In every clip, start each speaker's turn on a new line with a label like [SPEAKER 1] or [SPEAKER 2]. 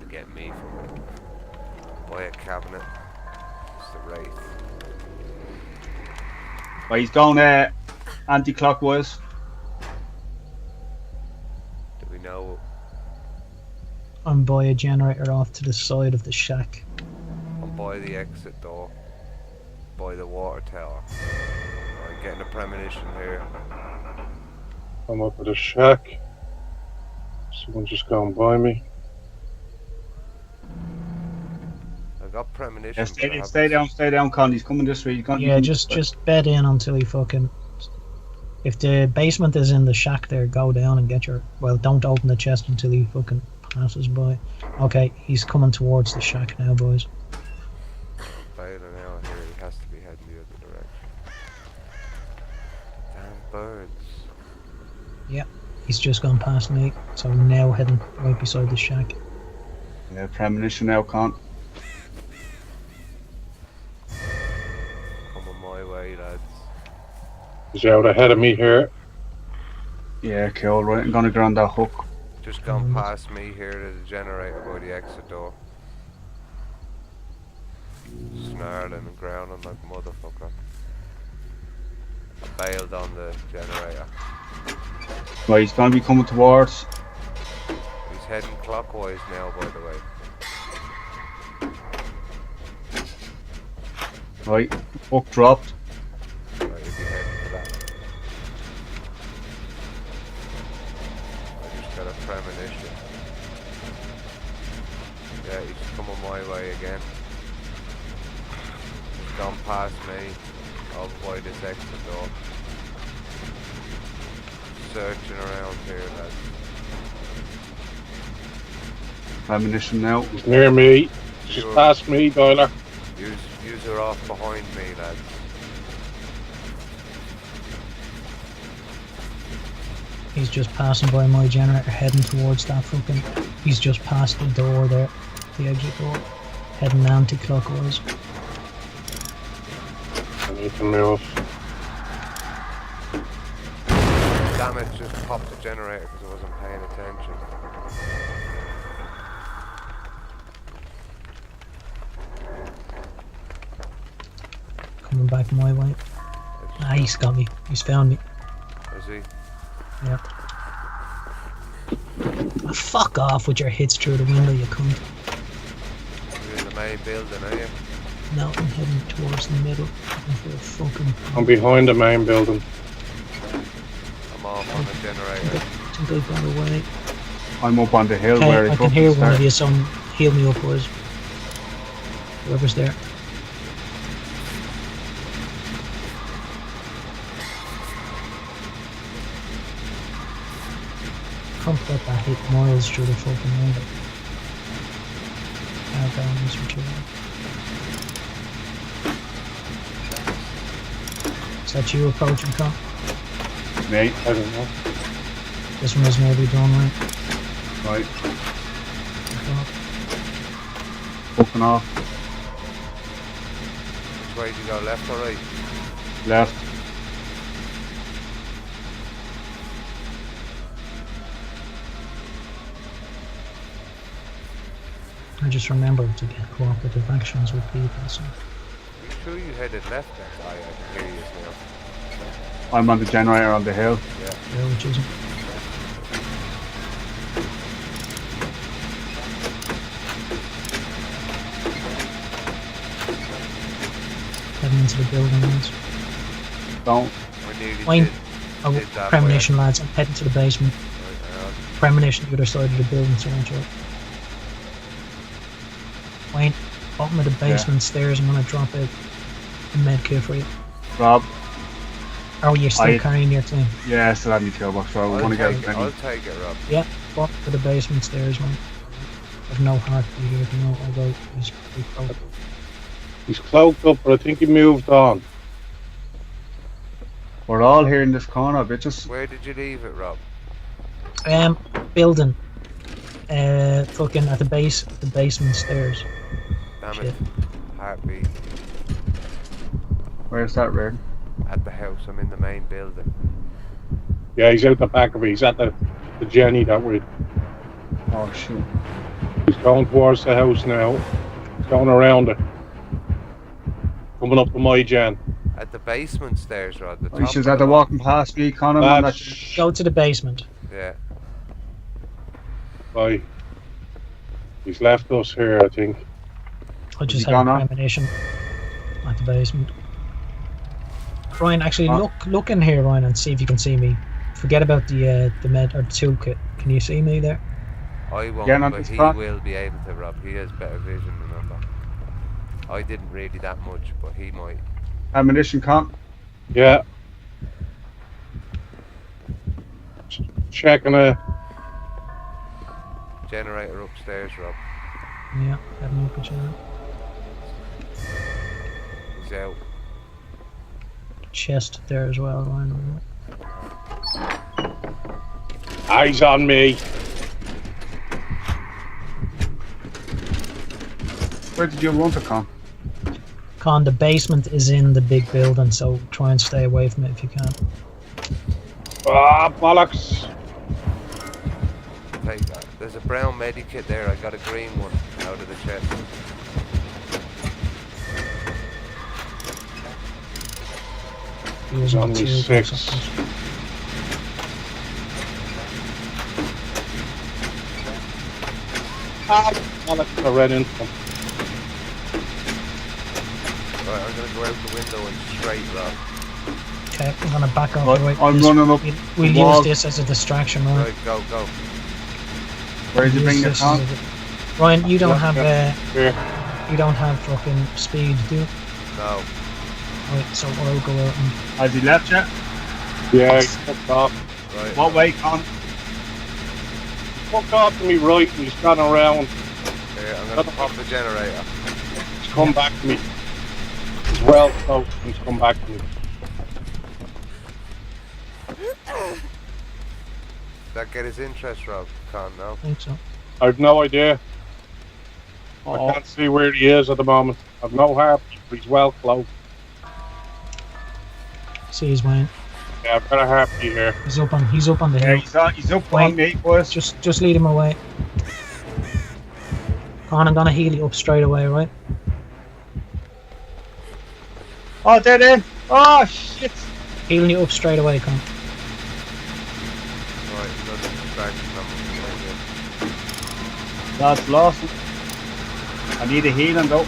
[SPEAKER 1] get me from buy a cabinet. It's the Wraith.
[SPEAKER 2] Well, he's going anti-clockwise.
[SPEAKER 1] Do we know?
[SPEAKER 3] I'm by a generator off to the side of the shack.
[SPEAKER 1] I'm by the exit door. By the water tower. I'm getting a premonition here.
[SPEAKER 4] I'm up at a shack. Someone just gone by me.
[SPEAKER 1] I got premonition.
[SPEAKER 2] Yeah, stay down, Con. He's coming this way.
[SPEAKER 3] Yeah, just bed in until he fucking. If the basement is in the shack there, go down and get your. Well, don't open the chest until he fucking passes by. Okay, he's coming towards the shack now, boys.
[SPEAKER 1] Bailing out here, he has to be heading the other direction. Damn birds.
[SPEAKER 3] Yep, he's just gone past me, so I'm now heading right beside the shack.
[SPEAKER 2] Yeah, premonition now, Con.
[SPEAKER 1] Coming my way, lads.
[SPEAKER 4] He's out ahead of me here.
[SPEAKER 2] Yeah, cool, right. I'm gonna go on that hook.
[SPEAKER 1] Just gone past me here to the generator by the exit door. Snarling and growling like a motherfucker. I bailed on the generator.
[SPEAKER 2] Right, he's gonna be coming towards.
[SPEAKER 1] He's heading clockwise now, by the way.
[SPEAKER 2] Right, hook dropped.
[SPEAKER 1] Right, he'll be heading for that. I just got a premonition. Yeah, he's coming my way again. He's gone past me. I'll avoid this exit door. Searching around here, lads.
[SPEAKER 2] Premonition now.
[SPEAKER 4] He's near me. Just past me, Doyler.
[SPEAKER 1] Yous are off behind me, lads.
[SPEAKER 3] He's just passing by my generator, heading towards that fucking. He's just past the door there, the exit door, heading anti-clockwise.
[SPEAKER 4] I need to move.
[SPEAKER 1] Damn it, just popped the generator because I wasn't paying attention.
[SPEAKER 3] Coming back my way. Ah, he's got me. He's found me.
[SPEAKER 1] Is he?
[SPEAKER 3] Yeah. Ah, fuck off with your hits through the window, you cunt.
[SPEAKER 1] You're in the main building, are you?
[SPEAKER 3] No, I'm heading towards the middle. Looking for a fucking.
[SPEAKER 4] I'm behind the main building.
[SPEAKER 1] I'm off on the
[SPEAKER 3] I
[SPEAKER 1] generator.
[SPEAKER 3] think I got away.
[SPEAKER 2] I'm up on the hill where
[SPEAKER 3] Okay, I
[SPEAKER 2] he
[SPEAKER 3] can hear
[SPEAKER 2] fucking
[SPEAKER 3] one of
[SPEAKER 2] started.
[SPEAKER 3] you, so heal me up, boys. Whoever's there. Can't let that hit miles through the fucking window. Now down this retreat. Is that you approaching, Con?
[SPEAKER 2] Mate,
[SPEAKER 4] I don't know.
[SPEAKER 3] This one is maybe done, right?
[SPEAKER 2] right,
[SPEAKER 3] Okay.
[SPEAKER 2] hooking off.
[SPEAKER 1] Which way do you go, left or right?
[SPEAKER 2] Left.
[SPEAKER 3] I just remembered to get cooperative actions with people, so.
[SPEAKER 1] You sure you headed left there? Oh yeah, I can hear you now.
[SPEAKER 2] I'm on the generator on the hill.
[SPEAKER 1] Yeah.
[SPEAKER 3] Yeah, which isn't. Heading into the building, lads.
[SPEAKER 2] Don't.
[SPEAKER 1] We nearly
[SPEAKER 3] Wayne,
[SPEAKER 1] did that
[SPEAKER 3] premonition, lads. I'm heading to the basement.
[SPEAKER 1] way. Right,
[SPEAKER 3] Premonition the other side of the building, so watch out. Wayne, bottom of the basement stairs, I'm gonna drop a med kit for you.
[SPEAKER 2] Rob.
[SPEAKER 3] Oh, you're still
[SPEAKER 2] I-
[SPEAKER 3] carrying your thing.
[SPEAKER 2] Yeah, still have me kill box, so I
[SPEAKER 1] I'll
[SPEAKER 2] want to get
[SPEAKER 1] take
[SPEAKER 2] as
[SPEAKER 1] it, I'll
[SPEAKER 2] many.
[SPEAKER 1] take it, Rob.
[SPEAKER 3] Yeah, bottom of the basement stairs, man. I've no heartbeat here, you know, although he's pretty close.
[SPEAKER 4] He's cloaked up, but I think he moved on.
[SPEAKER 2] We're all here in this corner, bitches.
[SPEAKER 1] Where did you leave it, Rob?
[SPEAKER 3] Building. Fucking at the basement stairs.
[SPEAKER 1] Damn
[SPEAKER 3] Shit.
[SPEAKER 1] it. Heartbeat.
[SPEAKER 2] Where's that, Red?
[SPEAKER 1] At the house, I'm in the main building.
[SPEAKER 4] Yeah, he's out the back of it. He's at the Jenny that way.
[SPEAKER 2] Oh shit.
[SPEAKER 4] He's going towards the house now. He's going around it. Coming up to my gen.
[SPEAKER 1] At the basement stairs, Rod. The
[SPEAKER 2] He
[SPEAKER 1] top
[SPEAKER 2] should
[SPEAKER 1] of
[SPEAKER 2] have
[SPEAKER 1] the
[SPEAKER 2] to walking past me, Connor. Man,
[SPEAKER 4] That's
[SPEAKER 2] that's
[SPEAKER 3] Go to the basement.
[SPEAKER 1] Yeah.
[SPEAKER 4] Bye. He's left us here, I think.
[SPEAKER 3] I just
[SPEAKER 2] he
[SPEAKER 3] had a
[SPEAKER 2] gone on?
[SPEAKER 3] premonition at the basement. Ryan, actually
[SPEAKER 2] Huh?
[SPEAKER 3] look in here, Ryan, and see if you can see me. Forget about the med or the toolkit. Can you see me there?
[SPEAKER 1] I won't,
[SPEAKER 2] Again on
[SPEAKER 1] but
[SPEAKER 2] this
[SPEAKER 1] he
[SPEAKER 2] front?
[SPEAKER 1] will be able to, Rob. He has better vision, remember. I didn't really that much, but he might.
[SPEAKER 2] ammunition, Con.
[SPEAKER 4] Yeah. Checking it.
[SPEAKER 1] Generator upstairs, Rob.
[SPEAKER 3] Yeah, have no picture.
[SPEAKER 1] He's out.
[SPEAKER 3] Chest there as well, Ryan.
[SPEAKER 4] Eyes on me.
[SPEAKER 2] Where did you run to, Con?
[SPEAKER 3] Con, the basement is in the big building, so try and stay away from it if you can.
[SPEAKER 4] Ah, bollocks.
[SPEAKER 1] Take that. There's a brown medikit there. I got a green one out of the chest.
[SPEAKER 3] Using
[SPEAKER 4] only
[SPEAKER 3] the tube or
[SPEAKER 4] 6.
[SPEAKER 3] something.
[SPEAKER 4] Ah, bollocks. I ran into him.
[SPEAKER 1] Right, I'm gonna go out the window and straight, Rob.
[SPEAKER 3] Okay, I'm gonna back off.
[SPEAKER 2] Right,
[SPEAKER 3] the way.
[SPEAKER 2] I'm
[SPEAKER 3] This-
[SPEAKER 2] running up
[SPEAKER 3] We'll
[SPEAKER 2] the wall.
[SPEAKER 3] use this as a distraction, Ryan.
[SPEAKER 1] Right, go, go.
[SPEAKER 2] Where did you
[SPEAKER 3] Use
[SPEAKER 2] bring the
[SPEAKER 3] this
[SPEAKER 2] Con?
[SPEAKER 3] as a- Ryan, you don't have
[SPEAKER 4] Here.
[SPEAKER 3] you don't have fucking speed, do you?
[SPEAKER 1] No.
[SPEAKER 3] Right, so I'll go out and
[SPEAKER 2] Has he left yet?
[SPEAKER 4] Yeah, he's fucked off.
[SPEAKER 1] Right.
[SPEAKER 2] What way, Con?
[SPEAKER 4] Fucked off to me right and he's gone around.
[SPEAKER 1] Here, I'm gonna pop the generator.
[SPEAKER 4] He's come back to me. He's well close and he's come back to me.
[SPEAKER 1] That get his interest, Rob? Can't no.
[SPEAKER 3] I think so.
[SPEAKER 4] I've no idea. I
[SPEAKER 2] Oh,
[SPEAKER 4] can't see where he is at the moment. I've no harpy, but he's well close.
[SPEAKER 3] See his Wayne.
[SPEAKER 4] Yeah, I've got a harpy here.
[SPEAKER 3] He's up on the
[SPEAKER 2] yeah,
[SPEAKER 3] hill.
[SPEAKER 2] he's up
[SPEAKER 3] Wait.
[SPEAKER 2] on me, boys.
[SPEAKER 3] Just lead him away. Con, I'm gonna heal you up straight away, right?
[SPEAKER 2] Oh, dead end. Oh, shit.
[SPEAKER 3] Healing you up straight away, Con.
[SPEAKER 1] Right, another distraction.
[SPEAKER 2] That's lost. I need a healing, though.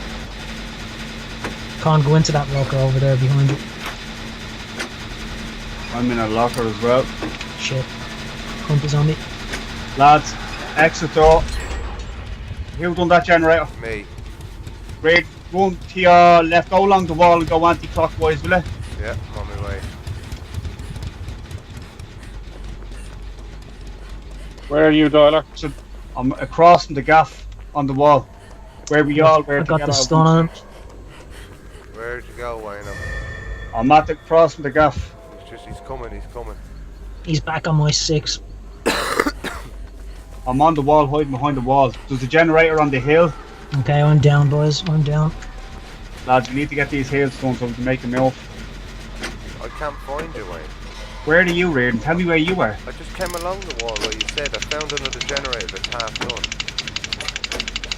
[SPEAKER 3] Con, go into that locker over there behind you.
[SPEAKER 2] I'm in a locker as well.
[SPEAKER 3] Shit. Hunt is on me.
[SPEAKER 2] Lads, exit door. Who done that generator?
[SPEAKER 1] Me.
[SPEAKER 2] Great. Run to your left, go along the wall and go anti-clockwise, will it?
[SPEAKER 1] Yeah, I'm on my way.
[SPEAKER 4] Where are you, Doyler?
[SPEAKER 2] So I'm across from the gaff on the wall. Where we all were
[SPEAKER 3] I got
[SPEAKER 2] together.
[SPEAKER 3] the stun on him.
[SPEAKER 1] Where'd you go, Wayne?
[SPEAKER 2] I'm at the cross from the gaff.
[SPEAKER 1] He's coming, he's coming.
[SPEAKER 3] He's back on my 6.
[SPEAKER 2] I'm on the wall, hiding behind the wall. There's a generator on the hill.
[SPEAKER 3] Okay, I'm down, boys. I'm down.
[SPEAKER 2] Lads, we need to get these hills done so we can make a move.
[SPEAKER 1] I can't find you, Wayne.
[SPEAKER 2] Where are you, Reardon? Tell me where you were.
[SPEAKER 1] I just came along the wall where you said I found another generator that's half done.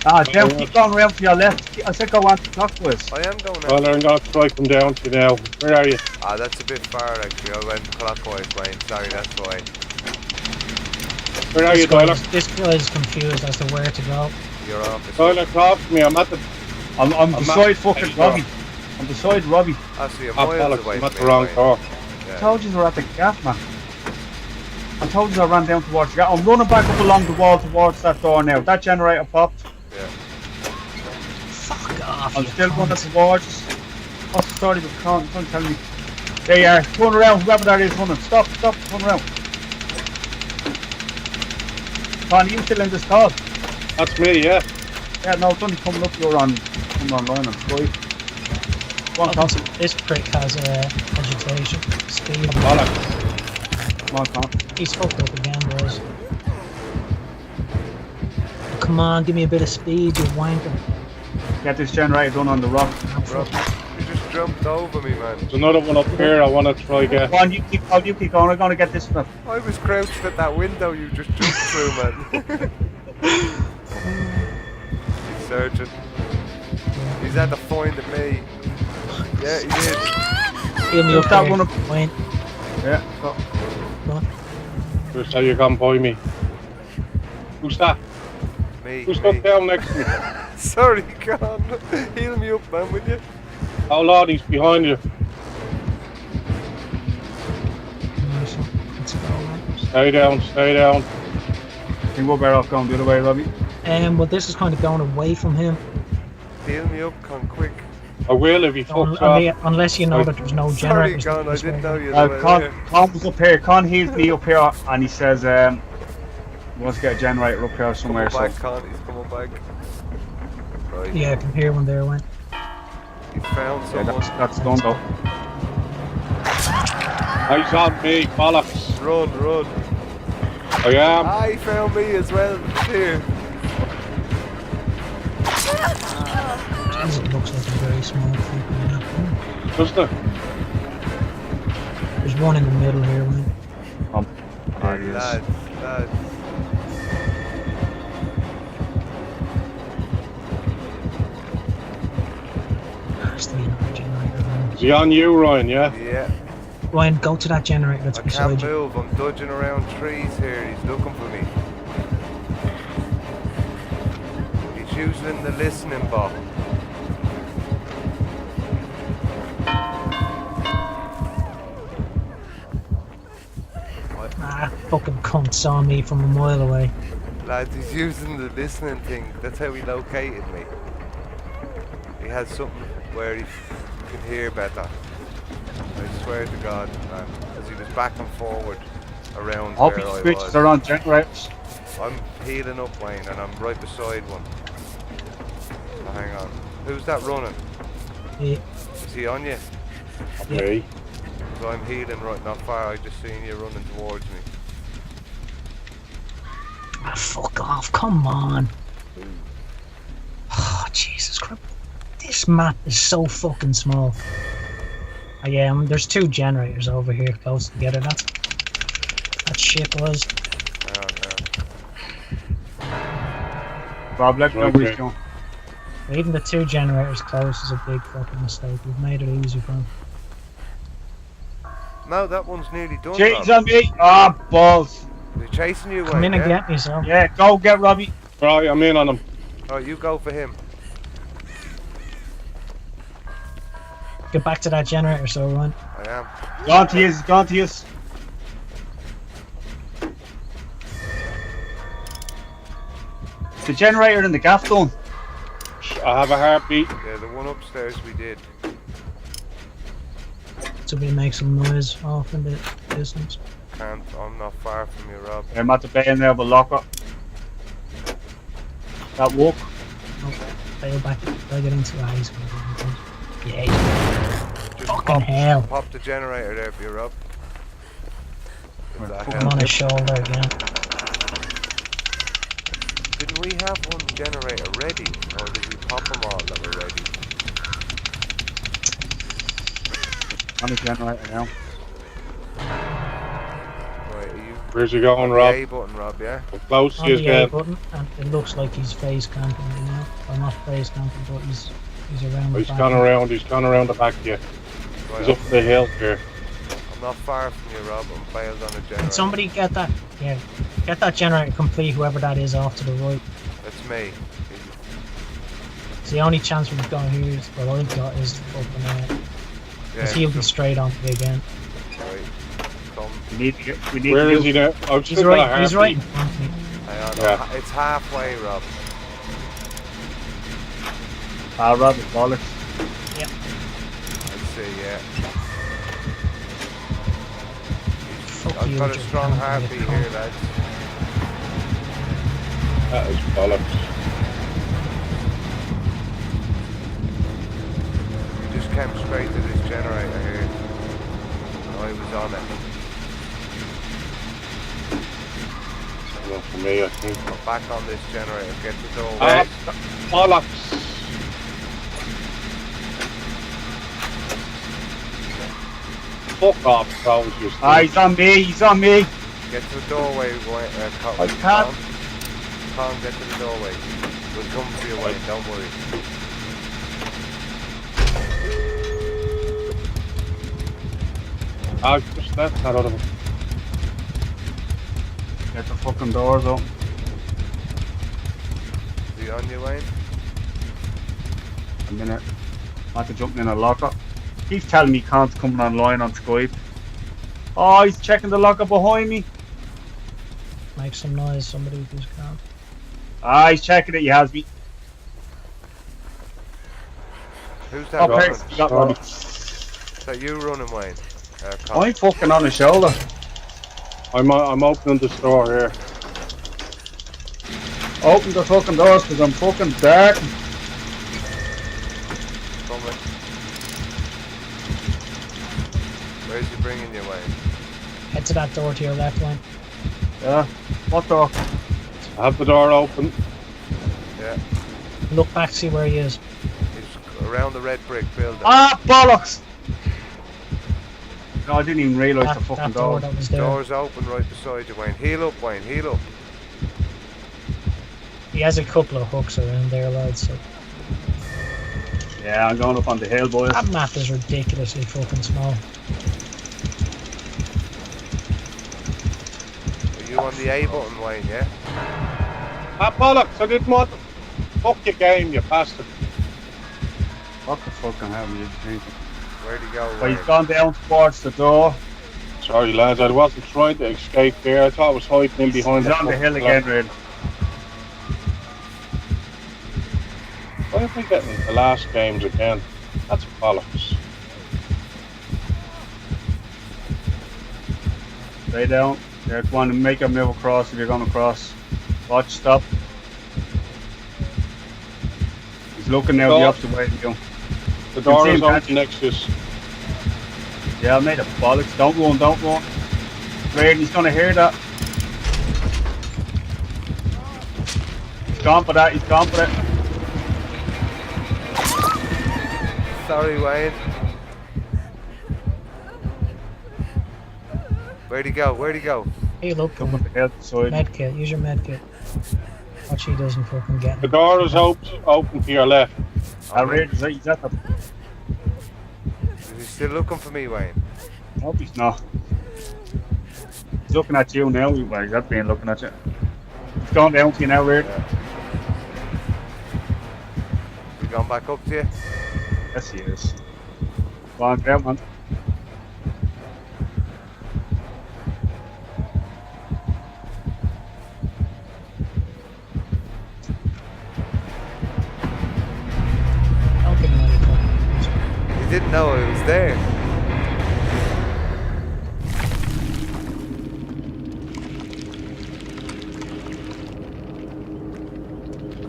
[SPEAKER 2] Ah, Jeff, keep going around to your left. I said go anti-clockwise.
[SPEAKER 1] I am going out.
[SPEAKER 4] Doyler, I'm going to try come down to you now. Where are you?
[SPEAKER 1] Ah, that's a bit far actually. I went clockwise, Wayne. Sorry, that's why.
[SPEAKER 4] Where are you, Doyler?
[SPEAKER 3] This guy's confused as to where to go.
[SPEAKER 1] You're off.
[SPEAKER 4] Doyler, talk to me. I'm at the...
[SPEAKER 2] I'm beside
[SPEAKER 4] at-
[SPEAKER 2] fucking Robbie. I'm beside Robbie.
[SPEAKER 1] I see a
[SPEAKER 4] Oh,
[SPEAKER 1] miles
[SPEAKER 4] bollocks,
[SPEAKER 1] away
[SPEAKER 4] I'm at
[SPEAKER 1] from
[SPEAKER 4] the
[SPEAKER 1] me,
[SPEAKER 4] wrong
[SPEAKER 1] Wayne.
[SPEAKER 4] car.
[SPEAKER 2] I
[SPEAKER 1] Yeah.
[SPEAKER 2] told you they were at the gaff, man. I told you I ran down towards the gaff. I'm running back up along the wall towards that door now. That generator popped.
[SPEAKER 1] Yeah.
[SPEAKER 3] Fuck off.
[SPEAKER 2] I'm
[SPEAKER 3] you
[SPEAKER 2] still running
[SPEAKER 3] cunt.
[SPEAKER 2] towards. What's the story with Con? Don't tell me. There you are. Turn around. Whoever that is running. Stop. Turn around. Con, are you still in this call?
[SPEAKER 4] That's me, yeah.
[SPEAKER 2] Yeah, no, it's only coming up. You're on. Coming online on Skype. Come on, Con.
[SPEAKER 3] This prick has agitation. Speed.
[SPEAKER 4] Bollocks.
[SPEAKER 2] Come on, Con.
[SPEAKER 3] He's fucked up again, boys. Come on, give me a bit of speed, you wanker.
[SPEAKER 2] Get this generator done on the rock.
[SPEAKER 1] Bro, you just jumped over me, man.
[SPEAKER 4] There's another one up here I want to try get.
[SPEAKER 2] Come on, you keep going. I'm going to get this one.
[SPEAKER 1] I was crouched at that window you just jumped through, man. searching. He's had to find me. Yeah, he did.
[SPEAKER 3] Heal me
[SPEAKER 2] Just
[SPEAKER 3] up
[SPEAKER 2] that
[SPEAKER 3] there.
[SPEAKER 2] one up.
[SPEAKER 3] Wayne,
[SPEAKER 2] Yeah. So,
[SPEAKER 3] go on.
[SPEAKER 4] Who's that you come by me? Who's that?
[SPEAKER 1] Me.
[SPEAKER 4] Who's
[SPEAKER 1] me.
[SPEAKER 4] stuck down next to me?
[SPEAKER 1] Sorry, Con. Heal me up, man, will you?
[SPEAKER 4] Oh Lord, he's behind you.
[SPEAKER 3] Nice one. Let's go, man.
[SPEAKER 4] Stay down, stay down.
[SPEAKER 2] I think we're better off going the other way, Robbie.
[SPEAKER 3] But this is kind of going away from him.
[SPEAKER 1] Heal me up, Con, quick.
[SPEAKER 4] I will if he fucks off.
[SPEAKER 3] Unless you know
[SPEAKER 4] Sorry.
[SPEAKER 3] that there's no
[SPEAKER 1] Sorry,
[SPEAKER 3] generators.
[SPEAKER 1] Con, I
[SPEAKER 3] this
[SPEAKER 1] didn't
[SPEAKER 3] way.
[SPEAKER 1] know you were
[SPEAKER 2] Con
[SPEAKER 1] there.
[SPEAKER 2] was up here. Con heals me up here, and he says, he wants to get a generator up here somewhere.
[SPEAKER 1] Coming
[SPEAKER 2] So
[SPEAKER 1] back, Con, he's coming back. Right.
[SPEAKER 3] Yeah, I can hear one there, Wayne.
[SPEAKER 1] He found
[SPEAKER 2] yeah,
[SPEAKER 1] someone.
[SPEAKER 2] that's done though.
[SPEAKER 4] He's on me, bollocks.
[SPEAKER 1] Run, run.
[SPEAKER 4] I am.
[SPEAKER 1] Ah, he found me as well. Here.
[SPEAKER 3] Jeez, it looks like a very small fucking map.
[SPEAKER 4] Doesn't it?
[SPEAKER 3] There's one in the middle here, Wayne.
[SPEAKER 2] There he is.
[SPEAKER 1] Lads, lads.
[SPEAKER 3] There's the another generator, Wayne.
[SPEAKER 4] Is he on you, Ryan, yeah?
[SPEAKER 1] Yeah.
[SPEAKER 3] Ryan, go to that generator that's
[SPEAKER 1] I
[SPEAKER 3] beside
[SPEAKER 1] can't
[SPEAKER 3] you.
[SPEAKER 1] move. I'm dodging around trees here. He's looking for me. He's using the listening bot.
[SPEAKER 3] Ah, fucking cunt saw me from a mile away.
[SPEAKER 1] Lads, he's using the listening thing. That's how he located me. He has something where he can hear better. I swear to God, man. As he was back and forward around
[SPEAKER 2] I hope
[SPEAKER 1] where
[SPEAKER 2] he
[SPEAKER 1] I
[SPEAKER 2] switches
[SPEAKER 1] was.
[SPEAKER 2] around generators.
[SPEAKER 1] I'm healing up, Wayne, and I'm right beside one. So hang on. Who's that running?
[SPEAKER 3] Yeah.
[SPEAKER 1] Is he on you?
[SPEAKER 4] Me.
[SPEAKER 1] So I'm healing right not far. I just seen you running towards me.
[SPEAKER 3] Ah, fuck off, come on. Oh, Jesus Christ. This map is so fucking small. Oh, yeah, there's two generators over here close together. That shit was.
[SPEAKER 2] Rob, let me know where he's going.
[SPEAKER 3] Even the two generators close is a big fucking mistake. We've made it easy for him.
[SPEAKER 1] No, that one's nearly done.
[SPEAKER 2] Jeez
[SPEAKER 1] Rob.
[SPEAKER 2] on me! Ah, balls!
[SPEAKER 1] They're chasing you,
[SPEAKER 3] Come
[SPEAKER 1] Wayne,
[SPEAKER 3] in and
[SPEAKER 1] yeah?
[SPEAKER 3] get me, so.
[SPEAKER 2] Yeah, go get Robbie.
[SPEAKER 4] Right, I'm in on him.
[SPEAKER 1] Alright, you go for him.
[SPEAKER 3] Get back to that generator, so Ryan.
[SPEAKER 1] I am.
[SPEAKER 2] Gone to you, gone to you. The generator in the gaff done.
[SPEAKER 4] I have a heartbeat.
[SPEAKER 1] Yeah, the one upstairs we did.
[SPEAKER 3] Somebody make some noise off in the distance.
[SPEAKER 1] Can't. I'm not far from you, Rob.
[SPEAKER 2] I'm at the bay in there of a locker. That walk.
[SPEAKER 3] Fail back. I'll get into the eyes. Yeah.
[SPEAKER 1] Just
[SPEAKER 3] Fucking hell.
[SPEAKER 1] Pop the generator there for you, Rob. If that
[SPEAKER 3] I'm on
[SPEAKER 1] helps.
[SPEAKER 3] his shoulder again.
[SPEAKER 1] Didn't we have one generator ready? Or did we pop them all that were ready?
[SPEAKER 2] On the generator now.
[SPEAKER 1] Right, are you...
[SPEAKER 4] Where's he going,
[SPEAKER 1] the
[SPEAKER 4] Rob?
[SPEAKER 1] A button, Rob, yeah?
[SPEAKER 4] I'm close to
[SPEAKER 3] On
[SPEAKER 4] you
[SPEAKER 3] the A
[SPEAKER 4] again.
[SPEAKER 3] button, and it looks like he's phase camping right now. Well, not phase camping, but he's around the
[SPEAKER 4] He's
[SPEAKER 3] back.
[SPEAKER 4] gone around, he's gone around the back of you.
[SPEAKER 1] Right,
[SPEAKER 4] He's up the hill here.
[SPEAKER 1] I'm not far from you, Rob. I'm failed on a generator.
[SPEAKER 3] Can somebody get that? Yeah, get that generator complete. Whoever that is off to the right.
[SPEAKER 1] That's me.
[SPEAKER 3] It's the only chance we've got here. Is, well, I've got is fucking. Because he'll be
[SPEAKER 1] just-
[SPEAKER 3] straight on me again.
[SPEAKER 1] Right. Come.
[SPEAKER 2] We need to get. We need
[SPEAKER 4] Where
[SPEAKER 2] to
[SPEAKER 4] is he now? I've
[SPEAKER 3] He's
[SPEAKER 4] still got a
[SPEAKER 3] right. He's right in
[SPEAKER 4] heartbeat.
[SPEAKER 3] front of me.
[SPEAKER 1] Hang on.
[SPEAKER 4] Yeah.
[SPEAKER 1] It's halfway, Rob.
[SPEAKER 2] Rob, it's bollocks.
[SPEAKER 1] Let's see, yeah.
[SPEAKER 3] Fuck
[SPEAKER 1] I've
[SPEAKER 3] you
[SPEAKER 1] got
[SPEAKER 3] with
[SPEAKER 1] a
[SPEAKER 3] your
[SPEAKER 1] strong
[SPEAKER 3] cunt, you
[SPEAKER 1] heartbeat
[SPEAKER 3] cunt.
[SPEAKER 1] here, lads.
[SPEAKER 4] That is bollocks.
[SPEAKER 1] We just came straight to this generator here. I was on it.
[SPEAKER 4] Not for me, I think.
[SPEAKER 1] I'm back on this generator. Get the door.
[SPEAKER 4] Ah, bollocks. Fuck off, Charles, you
[SPEAKER 2] Ah, he's on me, he's on me.
[SPEAKER 1] Get to the doorway.
[SPEAKER 2] I can't.
[SPEAKER 1] Con, get to the doorway. We'll come to you, Wayne, don't worry.
[SPEAKER 4] Ah, just let that out of him.
[SPEAKER 2] Get the fucking doors open.
[SPEAKER 1] Is he on you, Wayne?
[SPEAKER 2] A minute. I have to jump in a locker. He's telling me he can't come online on Skype. Oh, he's checking the locker behind me.
[SPEAKER 3] Make some noise, somebody who's can't.
[SPEAKER 2] Ah, he's checking it. He has me.
[SPEAKER 1] Who's that
[SPEAKER 2] Oh,
[SPEAKER 1] running?
[SPEAKER 2] Perks, he got Ronnie.
[SPEAKER 1] Is that you running, Wayne? Colin.
[SPEAKER 2] I'm fucking on his shoulder.
[SPEAKER 4] I'm opening this door here.
[SPEAKER 2] Open the fucking doors because I'm fucking dark.
[SPEAKER 1] Coming. Where's he bringing you, Wayne?
[SPEAKER 3] Head to that door to your left, Wayne.
[SPEAKER 2] Yeah. What door?
[SPEAKER 4] I have the door open.
[SPEAKER 1] Yeah.
[SPEAKER 3] Look back, see where he is.
[SPEAKER 1] He's around the red brick building.
[SPEAKER 2] Ah, bollocks! No, I didn't even realise
[SPEAKER 3] That,
[SPEAKER 2] the fucking
[SPEAKER 3] that door
[SPEAKER 2] door.
[SPEAKER 3] that was there.
[SPEAKER 1] Door's open right beside you, Wayne. Heal up, Wayne. Heal up.
[SPEAKER 3] He has a couple of hooks around there, lads. So
[SPEAKER 2] Yeah, I'm going up on the hill, boys.
[SPEAKER 3] that map is ridiculously fucking small.
[SPEAKER 1] Are you on the A button, Wayne, yeah?
[SPEAKER 4] Ah, bollocks! I didn't want to. Fuck your game, you bastard.
[SPEAKER 2] What the fucking hell are you thinking?
[SPEAKER 1] Where'd he go,
[SPEAKER 2] Oh,
[SPEAKER 1] Wayne?
[SPEAKER 2] he's gone down towards the door.
[SPEAKER 4] Sorry, lads, I wasn't trying to escape there. I thought I was hiding in behind
[SPEAKER 2] He's on the hill again, Red.
[SPEAKER 4] Why am I getting the last games again? That's bollocks.
[SPEAKER 2] Stay down. Yeah, come on, make a move across if you're going to cross. Watch, stop. He's looking now the opposite way to you.
[SPEAKER 4] The door
[SPEAKER 2] see
[SPEAKER 4] is
[SPEAKER 2] him,
[SPEAKER 4] open
[SPEAKER 2] can't you?
[SPEAKER 4] next to us.
[SPEAKER 2] Yeah, I made a bollocks. Don't run, don't run. Red, he's going to hear that. He's gone for that, he's gone for it.
[SPEAKER 1] Sorry, Wayne. Where'd he go? Where'd he go?
[SPEAKER 3] Hey, look,
[SPEAKER 2] Come on the hill side.
[SPEAKER 3] medkit. Use your medkit. Watch he doesn't fucking get
[SPEAKER 4] The
[SPEAKER 3] me.
[SPEAKER 4] door is open to your left.
[SPEAKER 2] Red, he's at the...
[SPEAKER 1] Is he still looking for me, Wayne?
[SPEAKER 2] Nope, he's not. He's looking at you now. Well, he's not being looking at you. He's gone down to you now, Red.
[SPEAKER 1] Yeah. He gone back up to you?
[SPEAKER 2] Yes, he is. Go on, grab man.
[SPEAKER 3] Don't give him any fucking.
[SPEAKER 1] He didn't know I was there.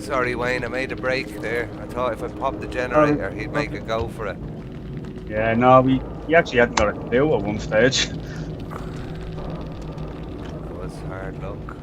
[SPEAKER 1] Sorry, Wayne, I made a break there. I thought if I popped the generator, he'd make a go for it.
[SPEAKER 2] Yeah, no, he actually hadn't got a clue at one stage.
[SPEAKER 1] It was hard luck.